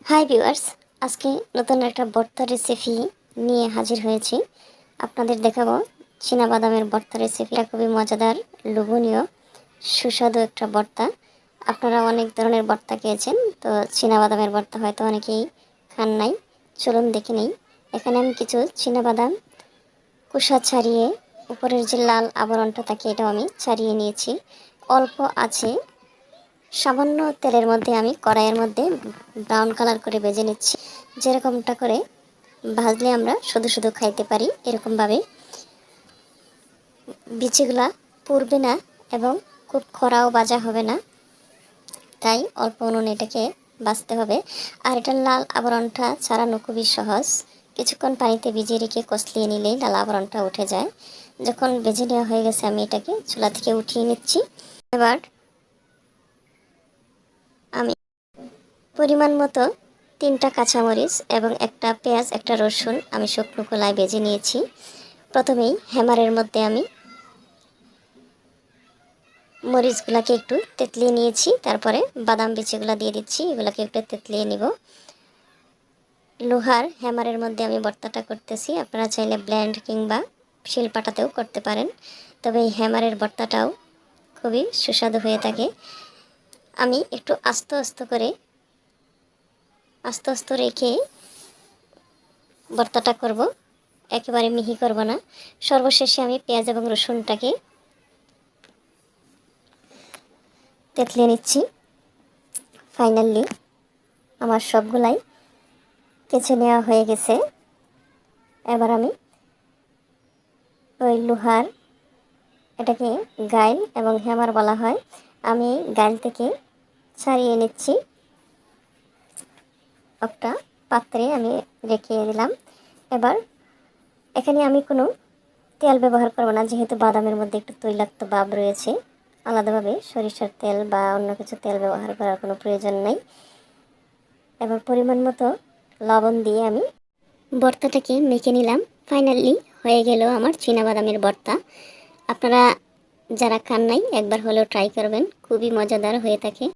Hi viewers, আজকে নতুন একটা ভর্তা রেসিপি নিয়ে হাজির হয়েছি। আপনাদের দেখাবো বাদামের ভর্তা রেসিপিটা খুবই মজাদার, লোভনীয়, সুস্বাদু একটা ভর্তা। আপনারা অনেক ধরনের ভর্তা খেয়েছেন, তো বাদামের ভর্তা হয়তো অনেকেই খান নাই। চলুন দেখে নেই। এখানে আমি কিছু বাদাম খোসা ছাড়িয়ে উপরের যে লাল আবরণটা থাকে এটাও আমি ছাড়িয়ে নিয়েছি। অল্প আছে সামান্য তেলের মধ্যে আমি কড়াইয়ের মধ্যে ব্রাউন কালার করে ভেজে নিচ্ছি। যেরকমটা করে ভাজলে আমরা শুধু শুধু খাইতে পারি, এরকমভাবে বিচিগুলা পুড়বে না এবং খুব খরাও ভাজা হবে না, তাই অল্প উনুনে এটাকে ভাজতে হবে। আর এটার লাল আবরণটা ছাড়ানো খুবই সহজ। কিছুক্ষণ পানিতে ভিজিয়ে রেখে কষলিয়ে নিলেই লাল আবরণটা উঠে যায়। যখন ভেজে নেওয়া হয়ে গেছে আমি এটাকে চুলা থেকে উঠিয়ে নিচ্ছি। এবার আমি পরিমাণ মতো 3টা কাঁচামরিচ এবং একটা পেঁয়াজ, একটা রসুন আমি শুকনো খোলায় ভেজে নিয়েছি। প্রথমেই হ্যামারের মধ্যে আমি মরিচগুলোকে একটু তেতলিয়ে নিয়েছি, তারপরে বাদাম বিচিগুলো দিয়ে দিচ্ছি, এগুলোকে একটু তেতলিয়ে নিব। লোহার হ্যামারের মধ্যে আমি ভর্তাটা করতেছি, আপনারা চাইলে ব্লেন্ড কিংবা শিলপাটাতেও করতে পারেন, তবে এই হ্যামারের ভর্তাটাও খুবই সুস্বাদু হয়ে থাকে। আমি একটু আস্তে আস্তে রেখে ভর্তাটা করব, একেবারে মিহি করব না। সর্বশেষে আমি পেঁয়াজ এবং রসুনটাকে তেতলে নিচ্ছি। ফাইনালি আমার সবগুলাই কেচে নেওয়া হয়ে গেছে। এবার আমি ওই লোহার, এটাকে গাইল এবং হ্যামার বলা হয়, আমি গাইল থেকে ছাড়িয়ে নিচ্ছি। একটা পাত্রে আমি রেখে দিলাম। এবার এখানে আমি কোনো তেল ব্যবহার করব না, যেহেতু বাদামের মধ্যে একটু তৈলাক্ত ভাব রয়েছে। আলাদাভাবে সরিষার তেল বা অন্য কিছু তেল ব্যবহার করার কোনো প্রয়োজন নেই। এবার পরিমাণ মতো লবণ দিয়ে আমি ভর্তাটাকে মেখে নিলাম। ফাইনালি হয়ে গেল আমার বাদামের ভর্তা। আপনারা যারা খান নাই একবার হলেও ট্রাই করবেন, খুবই মজাদার হয়ে থাকে।